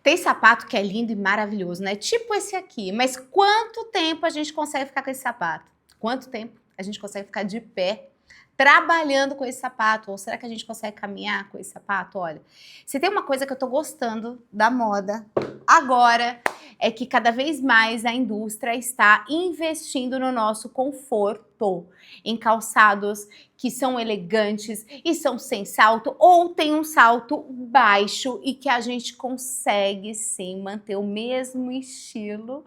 Tem sapato que é lindo e maravilhoso, né? Tipo esse aqui. Mas quanto tempo a gente consegue ficar com esse sapato? Quanto tempo a gente consegue ficar de pé trabalhando com esse sapato? Ou será que a gente consegue caminhar com esse sapato? Olha, se tem uma coisa que eu tô gostando da moda agora, é que cada vez mais a indústria está investindo no nosso conforto, em calçados que são elegantes e são sem salto, ou tem um salto baixo e que a gente consegue sim manter o mesmo estilo,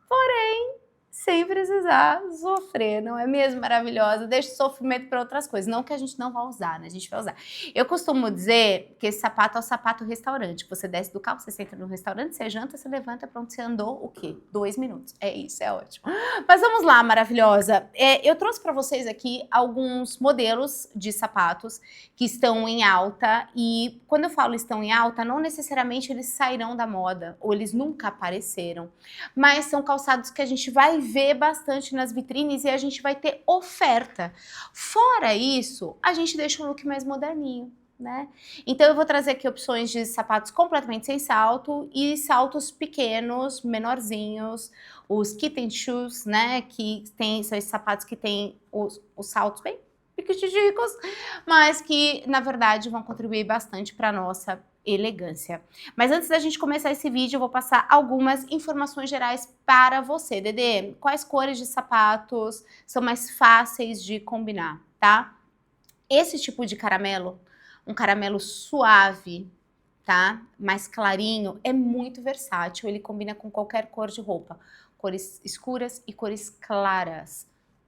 porém sem precisar sofrer, não é mesmo maravilhosa? Deixa o sofrimento para outras coisas, não que a gente não vá usar, né? A gente vai usar. Eu costumo dizer que esse sapato é o sapato restaurante, que você desce do carro, você senta no restaurante, você janta, você levanta, pronto, você andou o quê? 2 minutos. É isso, é ótimo. Mas vamos lá, maravilhosa. Eu trouxe para vocês aqui alguns modelos de sapatos que estão em alta, e quando eu falo estão em alta, não necessariamente eles sairão da moda, ou eles nunca apareceram, mas são calçados que a gente vai ver bastante nas vitrines e a gente vai ter oferta. Fora isso, a gente deixa um look mais moderninho, né? Então eu vou trazer aqui opções de sapatos completamente sem salto e saltos pequenos, menorzinhos, os kitten shoes, né? Que são esses sapatos que tem os saltos bem piquitidicos, mas que na verdade vão contribuir bastante para nossa elegância. Mas antes da gente começar esse vídeo, eu vou passar algumas informações gerais para você. Dedê, quais cores de sapatos são mais fáceis de combinar, tá? Esse tipo de caramelo, um caramelo suave, tá? Mais clarinho, é muito versátil, ele combina com qualquer cor de roupa. Cores escuras e cores claras.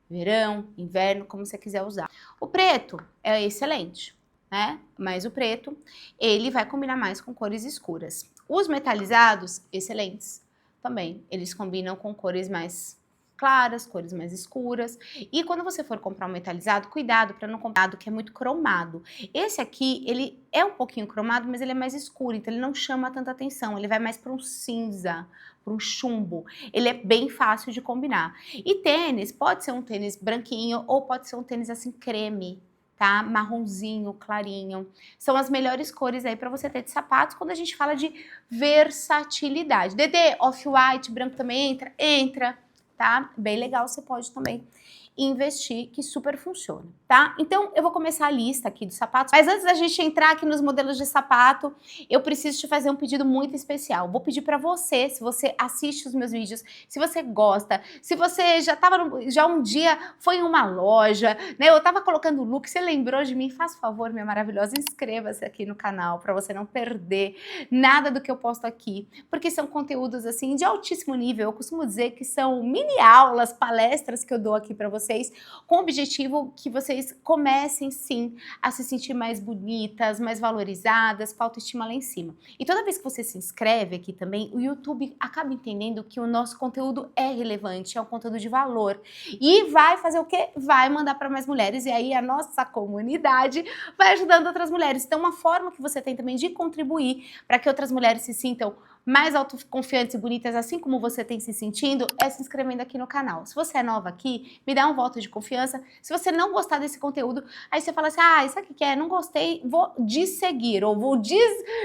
Verão, inverno, como você quiser usar. O preto é excelente, né? Mas o preto, ele vai combinar mais com cores escuras. Os metalizados, excelentes também. Eles combinam com cores mais claras, cores mais escuras. E quando você for comprar um metalizado, cuidado para não comprar que é muito cromado. Esse aqui, ele é um pouquinho cromado, mas ele é mais escuro, então ele não chama tanta atenção. Ele vai mais para um cinza, para um chumbo. Ele é bem fácil de combinar. E tênis, pode ser um tênis branquinho ou pode ser um tênis assim creme, tá? Marronzinho, clarinho. São as melhores cores aí para você ter de sapatos quando a gente fala de versatilidade. Dedê, off-white, branco também entra? Entra, tá? Bem legal, você pode também investir, que super funciona, tá? Então, eu vou começar a lista aqui dos sapatos, mas antes da gente entrar aqui nos modelos de sapato, eu preciso te fazer um pedido muito especial. Vou pedir pra você, se você assiste os meus vídeos, se você gosta, se você já um dia foi em uma loja, né? Eu tava colocando o look, você lembrou de mim? Faz favor, minha maravilhosa, inscreva-se aqui no canal pra você não perder nada do que eu posto aqui, porque são conteúdos assim de altíssimo nível. Eu costumo dizer que são mini aulas, palestras que eu dou aqui pra vocês, com o objetivo que vocês comecem sim a se sentir mais bonitas, mais valorizadas, com a autoestima lá em cima. E toda vez que você se inscreve aqui também, o YouTube acaba entendendo que o nosso conteúdo é relevante, é um conteúdo de valor. E vai fazer o quê? Vai mandar para mais mulheres, e aí a nossa comunidade vai ajudando outras mulheres. Então, uma forma que você tem também de contribuir para que outras mulheres se sintam mais autoconfiantes e bonitas, assim como você tem se sentindo, é se inscrevendo aqui no canal. Se você é nova aqui, me dá um voto de confiança. Se você não gostar desse conteúdo, aí você fala assim, sabe o que é? Não gostei, vou desseguir, ou vou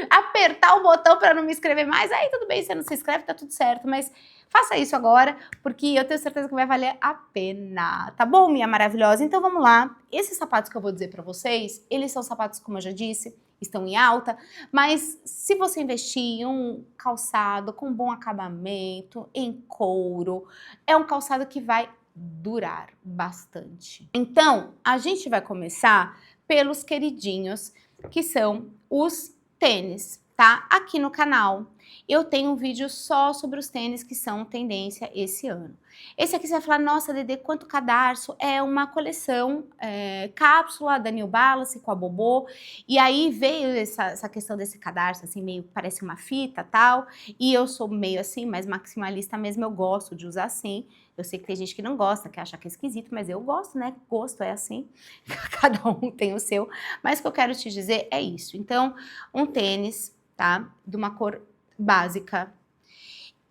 apertar o botão para não me inscrever mais. Aí tudo bem, você não se inscreve, tá tudo certo, mas faça isso agora, porque eu tenho certeza que vai valer a pena, tá bom, minha maravilhosa? Então vamos lá. Esses sapatos que eu vou dizer para vocês, eles são sapatos, como eu já disse, estão em alta, mas se você investir em um calçado com bom acabamento, em couro, é um calçado que vai durar bastante. Então, a gente vai começar pelos queridinhos, que são os tênis, tá? Aqui no canal eu tenho um vídeo só sobre os tênis que são tendência esse ano. Esse aqui você vai falar, nossa, Dedê, quanto cadarço? É uma coleção cápsula da New Balance com a Bobô, e aí veio essa questão desse cadarço, assim, meio parece uma fita tal, e eu sou meio assim, mais maximalista mesmo, eu gosto de usar assim. Eu sei que tem gente que não gosta, que acha que é esquisito, mas eu gosto, né? Gosto é assim, cada um tem o seu. Mas o que eu quero te dizer é isso. Então, um tênis, tá? De uma cor básica.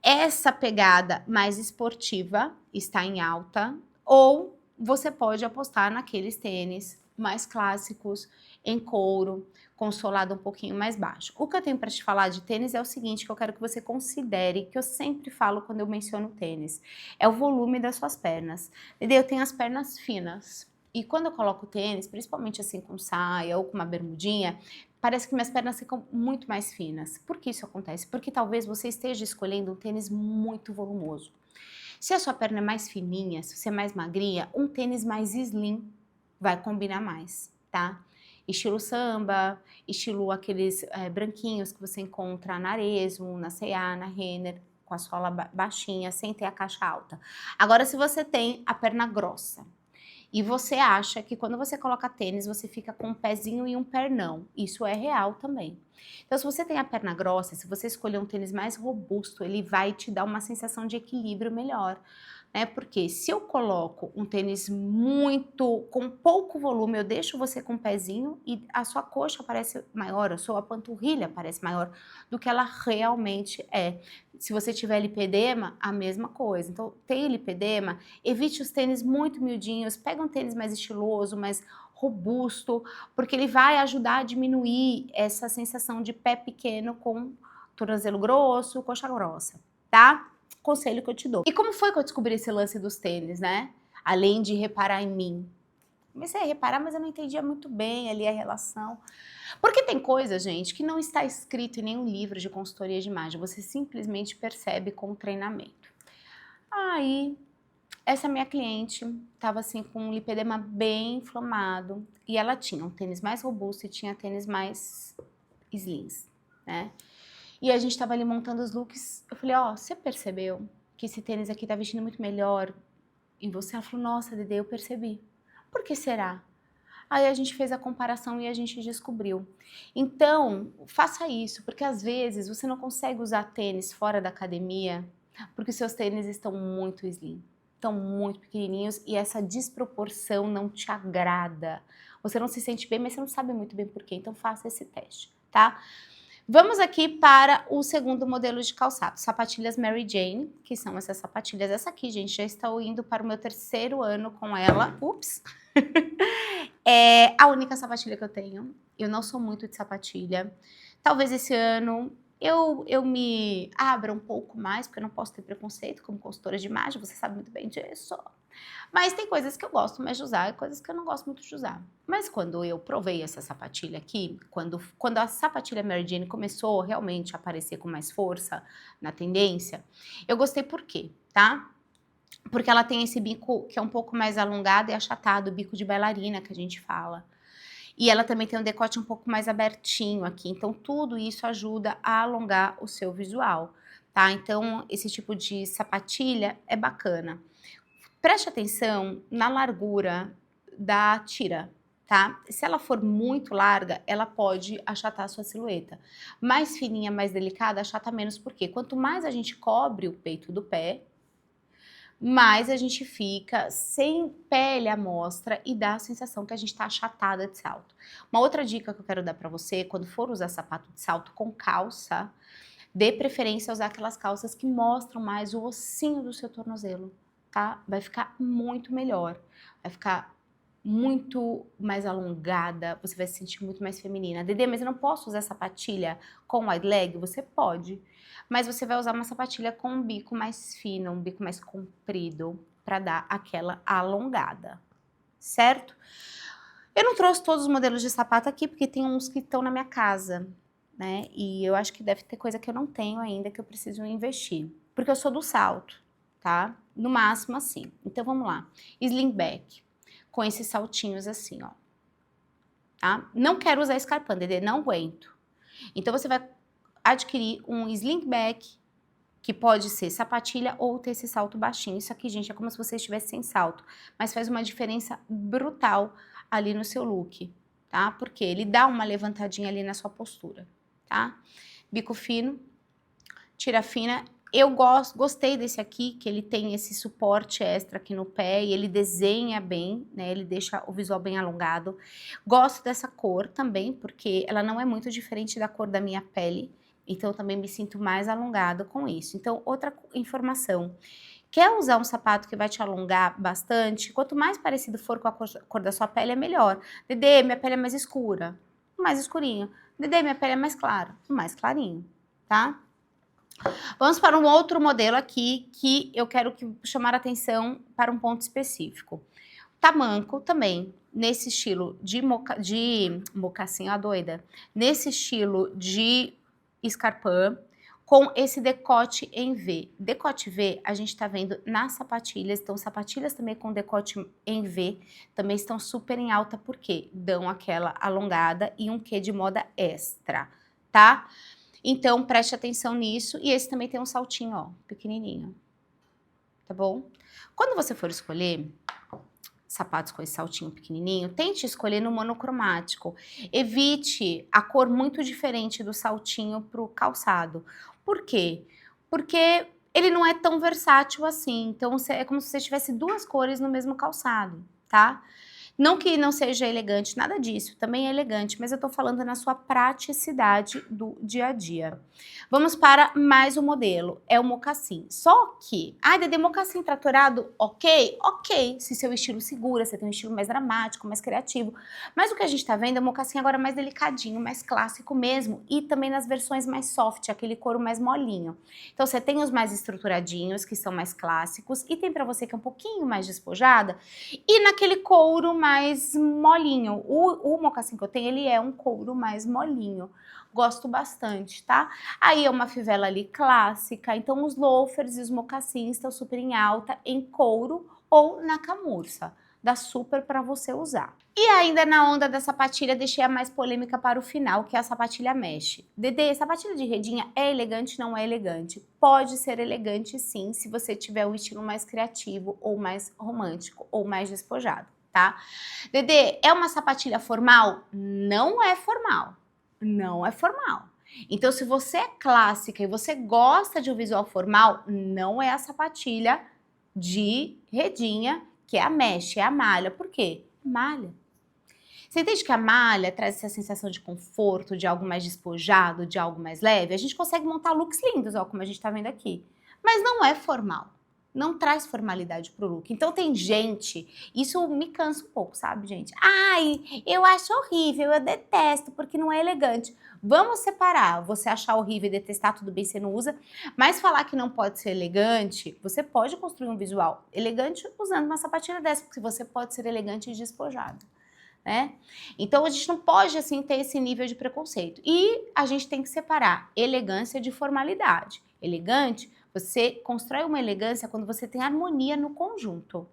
Essa pegada mais esportiva está em alta, ou você pode apostar naqueles tênis mais clássicos, em couro, com solado um pouquinho mais baixo. O que eu tenho para te falar de tênis é o seguinte, que eu quero que você considere, que eu sempre falo quando eu menciono tênis, é o volume das suas pernas. Entendeu? Eu tenho as pernas finas, e quando eu coloco tênis, principalmente assim com saia ou com uma bermudinha, parece que minhas pernas ficam muito mais finas. Por que isso acontece? Porque talvez você esteja escolhendo um tênis muito volumoso. Se a sua perna é mais fininha, se você é mais magrinha, um tênis mais slim vai combinar mais, tá? Estilo samba, estilo aqueles branquinhos que você encontra na Arezzo, na C&A, na Renner, com a sola baixinha, sem ter a caixa alta. Agora, se você tem a perna grossa, e você acha que quando você coloca tênis, você fica com um pezinho e um pernão. Isso é real também. Então, se você tem a perna grossa, se você escolher um tênis mais robusto, ele vai te dar uma sensação de equilíbrio melhor. Né? Porque se eu coloco um tênis com pouco volume, eu deixo você com o pezinho e a sua coxa parece maior, a sua panturrilha parece maior do que ela realmente é. Se você tiver lipedema, a mesma coisa. Então, tem lipedema, evite os tênis muito miudinhos, pega um tênis mais estiloso, mais robusto, porque ele vai ajudar a diminuir essa sensação de pé pequeno com tornozelo grosso, coxa grossa, tá? Conselho que eu te dou. E como foi que eu descobri esse lance dos tênis, né? Além de reparar em mim. Comecei a reparar, mas eu não entendia muito bem ali a relação. Porque tem coisa, gente, que não está escrito em nenhum livro de consultoria de imagem. Você simplesmente percebe com o treinamento. Aí, essa minha cliente estava assim com um lipedema bem inflamado. E ela tinha um tênis mais robusto e tinha tênis mais slims, né? E a gente estava ali montando os looks. Eu falei, ó, você percebeu que esse tênis aqui tá vestindo muito melhor em você? Ela falou, nossa, Dede, eu percebi. Por que será? Aí a gente fez a comparação e a gente descobriu. Então, faça isso, porque às vezes você não consegue usar tênis fora da academia, porque seus tênis estão muito slim, estão muito pequenininhos e essa desproporção não te agrada. Você não se sente bem, mas você não sabe muito bem por quê. Então, faça esse teste, tá? Vamos aqui para o segundo modelo de calçado, sapatilhas Mary Jane, que são essas sapatilhas. Essa aqui, gente, já estou indo para o meu 3º ano com ela. Ups! É a única sapatilha que eu tenho. Eu não sou muito de sapatilha. Talvez esse ano eu me abra um pouco mais, porque eu não posso ter preconceito como consultora de imagem, você sabe muito bem disso. Mas tem coisas que eu gosto mais de usar e coisas que eu não gosto muito de usar. Mas quando eu provei essa sapatilha aqui, quando a sapatilha Mary Jane começou realmente a aparecer com mais força na tendência, eu gostei por quê, tá? Porque ela tem esse bico que é um pouco mais alongado e achatado, o bico de bailarina que a gente fala. E ela também tem um decote um pouco mais abertinho aqui, então tudo isso ajuda a alongar o seu visual, tá? Então esse tipo de sapatilha é bacana. Preste atenção na largura da tira, tá? Se ela for muito larga, ela pode achatar a sua silhueta. Mais fininha, mais delicada, achata menos, porque quanto mais a gente cobre o peito do pé, mais a gente fica sem pele à mostra e dá a sensação que a gente tá achatada de salto. Uma outra dica que eu quero dar pra você, quando for usar sapato de salto com calça, dê preferência a usar aquelas calças que mostram mais o ossinho do seu tornozelo, tá? Vai ficar muito melhor, vai ficar muito mais alongada, você vai se sentir muito mais feminina. Dede, mas eu não posso usar sapatilha com wide leg? Você pode, mas você vai usar uma sapatilha com um bico mais fino, um bico mais comprido, para dar aquela alongada, certo? Eu não trouxe todos os modelos de sapato aqui, porque tem uns que estão na minha casa, né? E eu acho que deve ter coisa que eu não tenho ainda, que eu preciso investir. Porque eu sou do salto, tá? No máximo assim. Então, vamos lá. Slingback, com esses saltinhos assim, ó. Tá? Não quero usar escarpão, Dede, não aguento. Então, você vai adquirir um slingback, que pode ser sapatilha ou ter esse salto baixinho. Isso aqui, gente, é como se você estivesse sem salto, mas faz uma diferença brutal ali no seu look, tá? Porque ele dá uma levantadinha ali na sua postura, tá? Bico fino, tira fina. Eu gostei desse aqui, que ele tem esse suporte extra aqui no pé e ele desenha bem, né? Ele deixa o visual bem alongado. Gosto dessa cor também, porque ela não é muito diferente da cor da minha pele, então eu também me sinto mais alongado com isso. Então, outra informação Quer usar um sapato que vai te alongar bastante? Quanto mais parecido for com a cor da sua pele, é melhor. Dedê, minha pele é mais escura. Mais escurinho. Dedê, minha pele é mais clara. Mais clarinho, tá? Vamos para um outro modelo aqui que eu quero chamar a atenção para um ponto específico. Tamanco também, nesse estilo de mocassim, a doida, nesse estilo de escarpão, com esse decote em V. Decote V a gente tá vendo nas sapatilhas, então sapatilhas também com decote em V também estão super em alta, porque dão aquela alongada e um quê de moda extra, tá? Então preste atenção nisso, e esse também tem um saltinho, ó, pequenininho, tá bom? Quando você for escolher sapatos com esse saltinho pequenininho, tente escolher no monocromático. Evite a cor muito diferente do saltinho pro calçado. Por quê? Porque ele não é tão versátil assim. Então, é como se você tivesse duas cores no mesmo calçado, tá? Não que não seja elegante, nada disso, também é elegante, mas eu tô falando na sua praticidade do dia a dia. Vamos para mais um modelo, é o mocassim. Só que, Dede, mocassim tratorado, ok? Ok, se seu estilo segura, você tem um estilo mais dramático, mais criativo. Mas o que a gente tá vendo é um mocassim agora mais delicadinho, mais clássico mesmo, e também nas versões mais soft, aquele couro mais molinho. Então você tem os mais estruturadinhos, que são mais clássicos, e tem pra você que é um pouquinho mais despojada, e naquele couro mais molinho. O mocassim que eu tenho, ele é um couro mais molinho. Gosto bastante, tá? Aí é uma fivela ali clássica, então os loafers e os mocassins estão super em alta em couro ou na camurça. Dá super para você usar. E ainda na onda da sapatilha, deixei a mais polêmica para o final, que é a sapatilha mesh. Dedê, sapatilha de redinha é elegante, não é elegante? Pode ser elegante sim, se você tiver um estilo mais criativo, ou mais romântico, ou mais despojado, tá? Dedê, é uma sapatilha formal? Não é formal. Não é formal. Então, se você é clássica e você gosta de um visual formal, não é a sapatilha de redinha, que é a mesh, é a malha. Por quê? Malha. Você entende que a malha traz essa sensação de conforto, de algo mais despojado, de algo mais leve? A gente consegue montar looks lindos, ó, como a gente tá vendo aqui. Mas não é formal. Não traz formalidade pro look. Então tem gente, isso me cansa um pouco, sabe, gente? Ai, eu acho horrível, eu detesto, porque não é elegante. Vamos separar, você achar horrível e detestar, tudo bem, você não usa, mas falar que não pode ser elegante, você pode construir um visual elegante usando uma sapatilha dessa, porque você pode ser elegante e despojado, né? Então a gente não pode, assim, ter esse nível de preconceito. E a gente tem que separar elegância de formalidade. Elegante, você constrói uma elegância quando você tem harmonia no conjunto,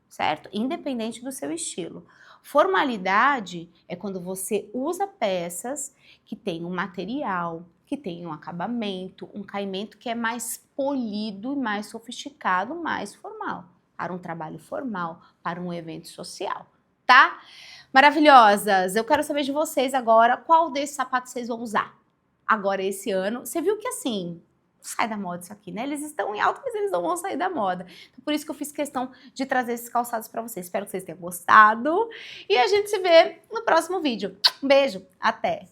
certo? Independente do seu estilo. Formalidade é quando você usa peças que têm um material, que tem um acabamento, um caimento que é mais polido e mais sofisticado, mais formal, para um trabalho formal, para um evento social, tá? Maravilhosas! Eu quero saber de vocês agora, qual desses sapatos vocês vão usar agora esse ano. Você viu que assim, sai da moda isso aqui, né? Eles estão em alta, mas eles não vão sair da moda. Então, por isso que eu fiz questão de trazer esses calçados para vocês. Espero que vocês tenham gostado. E a gente se vê no próximo vídeo. Um beijo, até!